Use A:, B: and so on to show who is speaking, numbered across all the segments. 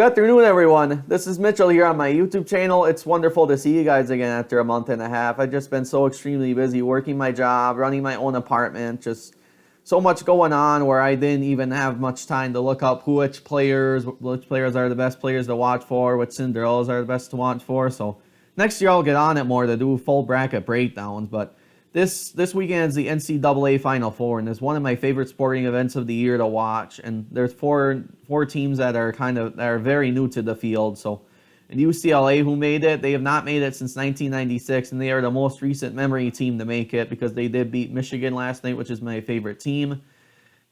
A: Good afternoon, everyone. This is Mitchell here on my YouTube channel. It's wonderful to see you guys again after a month and a half. I've just been so extremely busy working my job, running my own apartment, just so much going on where I didn't even have much time to look up which players are the best players to watch for, which Cinderellas are the best to watch for. So next year I'll get on it more to do full bracket breakdowns, but this weekend is the NCAA Final Four, and it's one of my favorite sporting events of the year to watch. And there's four teams that are very new to the field. So, and UCLA, who made it, they have not made it since 1996, and they are the most recent memory team to make it because they did beat Michigan last night, which is my favorite team.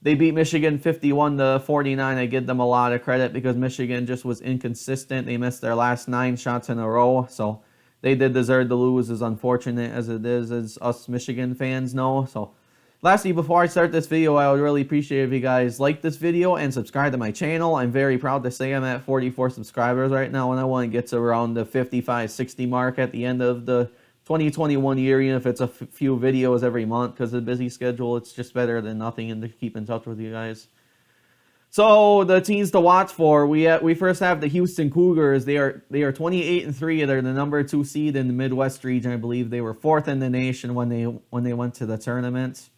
A: They beat Michigan 51-49. I give them a lot of credit because Michigan just was inconsistent. They missed their last 9 shots in a row, so they did deserve to lose, as unfortunate as it is, as us Michigan fans know. So, lastly, before I start this video, I would really appreciate if you guys like this video and subscribe to my channel. I'm very proud to say I'm at 44 subscribers right now, and I want to get to around the 55-60 mark at the end of the 2021 year, even if it's a few videos every month, because of the busy schedule, it's just better than nothing, and to keep in touch with you guys. So the teams to watch for, we first have the Houston Cougars. They are 28-3. They're the number 2 seed in the Midwest region. I believe they were 4th in the nation when they went to the tournament.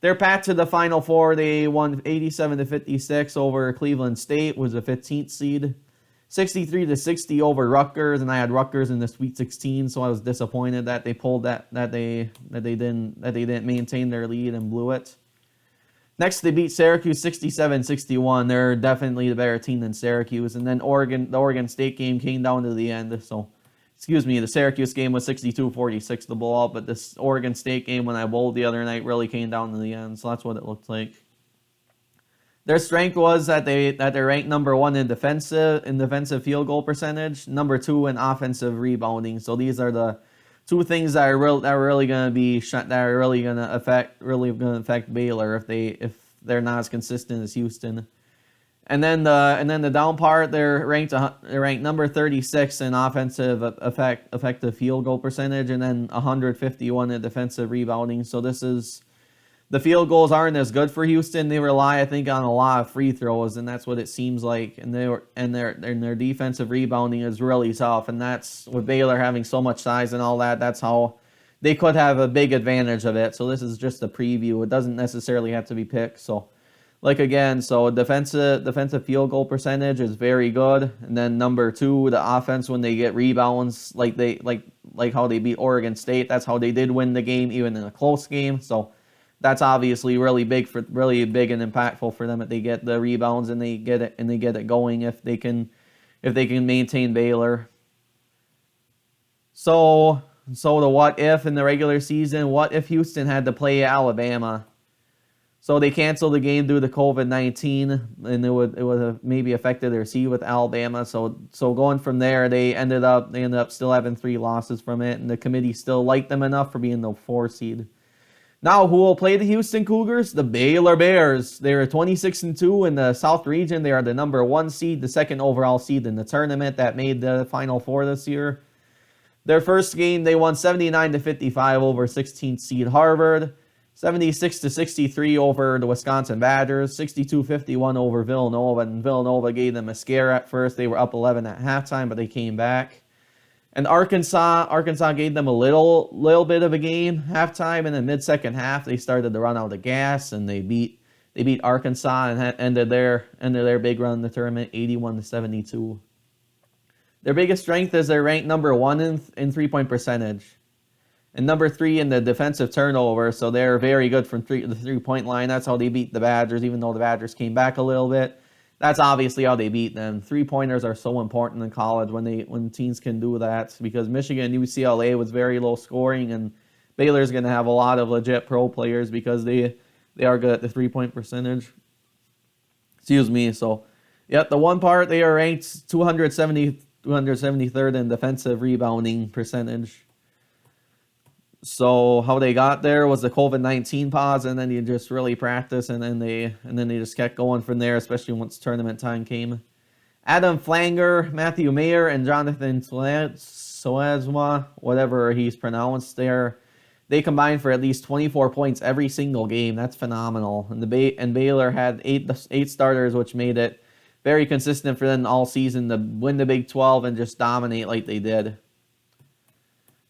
A: Their path to the Final Four, they won 87-56 over Cleveland State, was a 15th seed. 63-60 over Rutgers, and I had Rutgers in the Sweet 16, so I was disappointed that they pulled that they didn't maintain their lead and blew it. Next, they beat Syracuse 67-61. They're definitely the better team than Syracuse. And then the Oregon State game came down to the end. So, the Syracuse game was 62-46 to blow out, but this Oregon State game, when I bowled the other night, really came down to the end. So that's what it looked like. Their strength was that they're ranked number 1 in defensive field goal percentage, number 2 in offensive rebounding. So these are the two things that are really going to affect Baylor if they're not as consistent as Houston. And then the down part, they're ranked number 36 in offensive effective field goal percentage, and then 151 in defensive rebounding. So the field goals aren't as good for Houston. They rely, I think, on a lot of free throws, and that's what it seems like. And their defensive rebounding is really tough, and that's with Baylor having so much size and all that. That's how they could have a big advantage of it. So this is just a preview. It doesn't necessarily have to be picked. So, defensive field goal percentage is very good, and then number 2, the offense when they get rebounds, like how they beat Oregon State. That's how they did win the game, even in a close game. So that's obviously really big and impactful for them if they get the rebounds and they get it going if they can maintain Baylor. So the what if in the regular season, what if Houston had to play Alabama? So they canceled the game due to COVID-19, and it would have maybe affected their seed with Alabama. So going from there, they ended up still having 3 losses from it, and the committee still liked them enough for being the 4 seed. Now, who will play the Houston Cougars? The Baylor Bears. They are 26-2 in the South region. They are the number 1 seed, the 2nd overall seed in the tournament that made the Final Four this year. Their first game, they won 79-55 over 16th seed Harvard, 76-63 over the Wisconsin Badgers, 62-51 over Villanova, and Villanova gave them a scare at first. They were up 11 at halftime, but they came back. And Arkansas gave them a little bit of a game halftime, and then mid-second half they started to run out of gas, and they beat Arkansas and ended their big run in the tournament 81-72. Their biggest strength is they're ranked number 1 in 3-point percentage, and number 3 in the defensive turnover. So they're very good from the 3-point line. That's how they beat the Badgers, even though the Badgers came back a little bit. That's obviously how they beat them. 3-pointers are so important in college when teams can do that, because Michigan and UCLA was very low scoring, and Baylor's going to have a lot of legit pro players because they are good at the 3-point percentage. So, the one part, they are ranked 273rd in defensive rebounding percentage. So how they got there was the COVID-19 pause, and then you just really practice, and then they just kept going from there, especially once tournament time came. Adam Flanger, Matthew Mayer, and Jonathan Soazwa, whatever he's pronounced there, they combined for at least 24 points every single game. That's phenomenal. And Baylor had eight starters, which made it very consistent for them all season to win the Big 12 and just dominate like they did.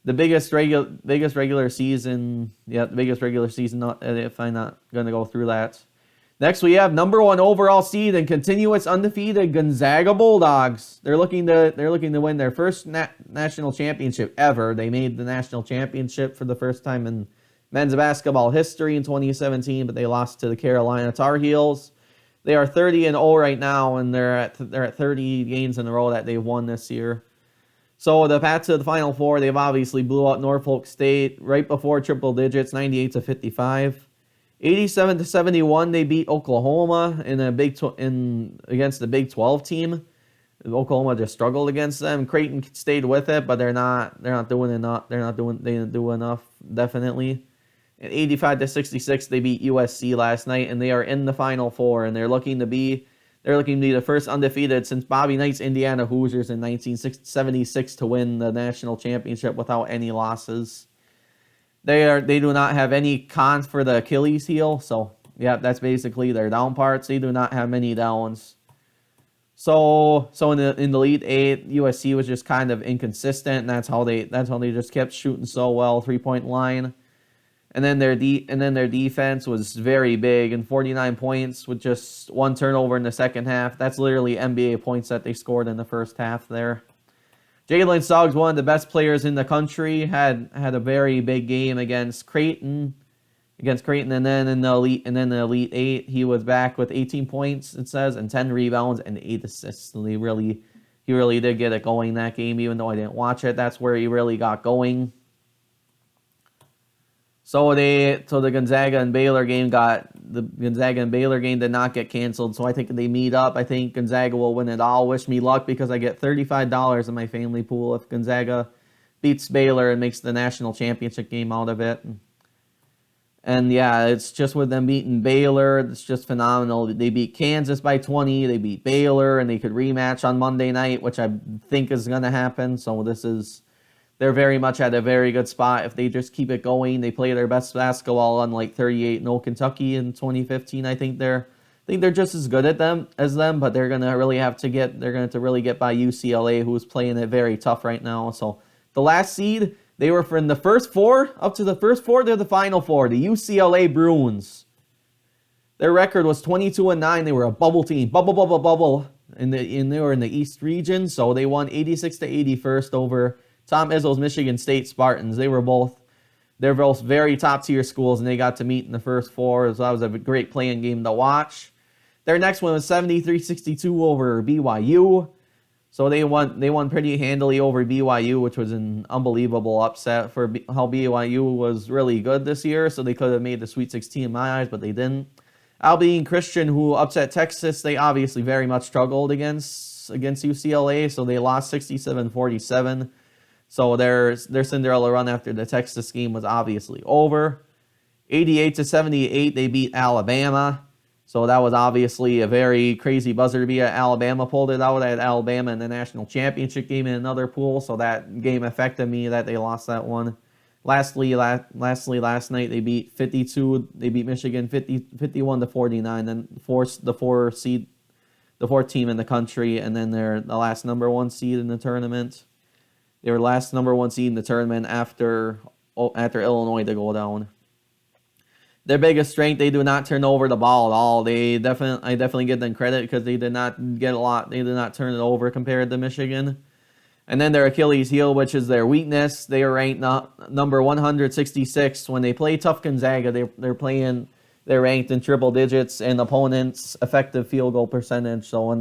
A: The biggest regular season, if I'm not going to go through that. Next, we have number 1 overall seed and continuous undefeated Gonzaga Bulldogs. They're looking to win their first national championship ever. They made the national championship for the first time in men's basketball history in 2017, but they lost to the Carolina Tar Heels. They are 30-0 right now, and they're at 30 games in a row that they've won this year. So the path to the Final Four, they've obviously blew out Norfolk State right before triple digits, 98-55. 87-71, they beat Oklahoma against the Big 12 team. Oklahoma just struggled against them. Creighton stayed with it, but they're not doing enough. They didn't do enough, definitely. And 85-66, they beat USC last night, and they are in the Final Four, and they're looking to be the first undefeated since Bobby Knight's Indiana Hoosiers in 1976 to win the national championship without any losses. They do not have any cons for the Achilles heel, so yeah, that's basically their down parts. They do not have many downs. So in the Elite Eight, USC was just kind of inconsistent, and that's how they just kept shooting so well, 3-point line. And then their defense was very big, and 49 points with just 1 turnover in the second half. That's literally NBA points that they scored in the first half there. Jalen Suggs, one of the best players in the country, had a very big game against Creighton, and then in the Elite Eight, he was back with 18 points, it says, and 10 rebounds and 8 assists. So he really did get it going that game, even though I didn't watch it. That's where he really got going. So the Gonzaga and Baylor game did not get canceled. So I think they meet up. I think Gonzaga will win it all. Wish me luck because I get $35 in my family pool if Gonzaga beats Baylor and makes the national championship game out of it. And yeah, it's just with them beating Baylor, it's just phenomenal. They beat Kansas by 20. They beat Baylor, and they could rematch on Monday night, which I think is going to happen. So they're very much at a very good spot if they just keep it going. They play their best basketball unlike 38-0 Kentucky in 2015. I think they're just as good as them, but they're gonna really have to get by UCLA, who's playing it very tough right now. So the last seed, they were from the first 4 up to the first 4 to the Final Four. The UCLA Bruins. Their record was 22-9. They were a bubble team, bubble, and they were in the East region. So they won 86-81 over Tom Izzo's Michigan State Spartans. They're both very top-tier schools, and they got to meet in the first 4, so that was a great playing game to watch. Their next one was 73-62 over BYU. So they won pretty handily over BYU, which was an unbelievable upset for how BYU was really good this year, so they could have made the Sweet 16 in my eyes, but they didn't. Abilene Christian, who upset Texas, they obviously very much struggled against UCLA, so they lost 67-47. So their Cinderella run after the Texas game was obviously over. 88-78, they beat Alabama. So that was obviously a very crazy buzzer beater. Alabama pulled it out at Alabama in the national championship game in another pool. So that game affected me that they lost that one. Lastly, last night they beat Michigan 51-49, and forced the 4th team in the country, and then they're the last number 1 seed in the tournament. They were last number 1 seed in the tournament after Illinois to go down. Their biggest strength, they do not turn over the ball at all. I definitely give them credit because they did not get a lot. They did not turn it over compared to Michigan. And then their Achilles heel, which is their weakness, they are ranked number 166. When they play tough Gonzaga, they're ranked in triple digits in opponents' effective field goal percentage. So when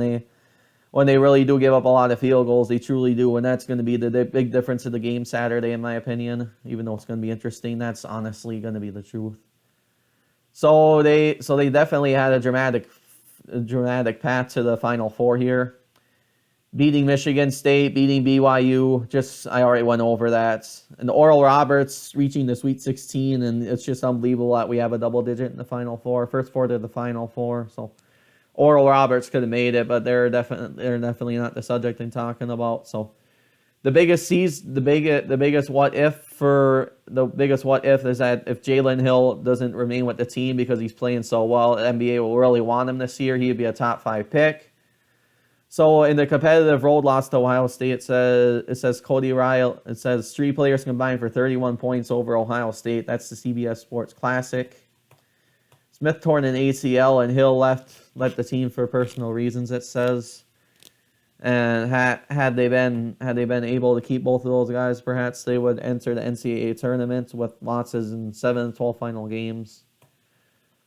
A: they really do give up a lot of field goals, they truly do, and that's going to be the big difference of the game Saturday, in my opinion. Even though it's going to be interesting, that's honestly going to be the truth. So they definitely had a dramatic path to the Final Four here. Beating Michigan State, beating BYU, I already went over that. And Oral Roberts reaching the Sweet 16, and it's just unbelievable that we have a double digit in the Final Four, first 4 to the Final Four. So Oral Roberts could have made it, but they're definitely not the subject I'm talking about. So the biggest what if is that if Jalen Hill doesn't remain with the team because he's playing so well, the NBA will really want him this year. He'd be a top 5 pick. So in the competitive road loss to Ohio State, it says Cody Ryle. It says 3 players combined for 31 points over Ohio State. That's the CBS Sports Classic. Smith torn an ACL and Hill left the team for personal reasons. It says, and had they been able to keep both of those guys, perhaps they would enter the NCAA tournament with losses in 7 of 12 final games.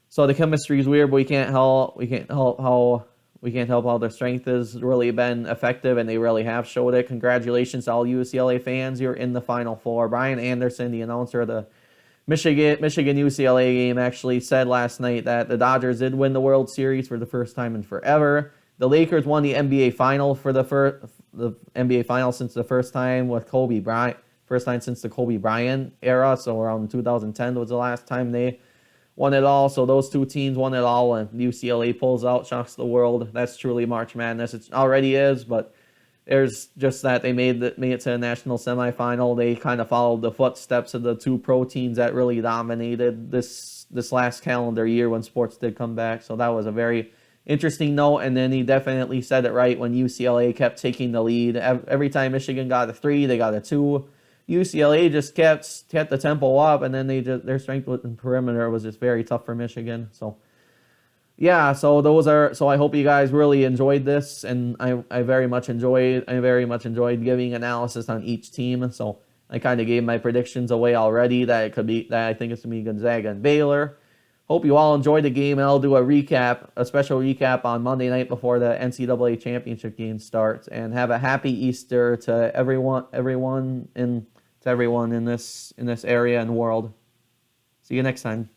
A: So the chemistry is weird, but we can't help how their strength has really been effective, and they really have showed it. Congratulations to all UCLA fans. You're in the Final Four. Brian Anderson, the announcer of the Michigan UCLA game, actually said last night that the Dodgers did win the World Series for the first time in forever. The Lakers won the NBA Final for the NBA Final since the first time with Kobe Bryant. First time since the Kobe Bryant era, so around 2010 was the last time they won it all. So those two teams won it all, and UCLA pulls out, shocks the world. That's truly March Madness. It already is, but there's just that they made it to a national semifinal. They kind of followed the footsteps of the 2 pro teams that really dominated this last calendar year when sports did come back. So that was a very interesting note. And then he definitely said it right when UCLA kept taking the lead. Every time Michigan got a 3, they got a 2. UCLA just kept the tempo up, and then their strength in perimeter was just very tough for Michigan. So yeah, so I hope you guys really enjoyed this, and I very much enjoyed giving analysis on each team. So I kind of gave my predictions away already that I think it's gonna be Gonzaga and Baylor. Hope you all enjoyed the game, and I'll do a special recap on Monday night before the NCAA championship game starts. And have a happy Easter to everyone in this area and world. See you next time.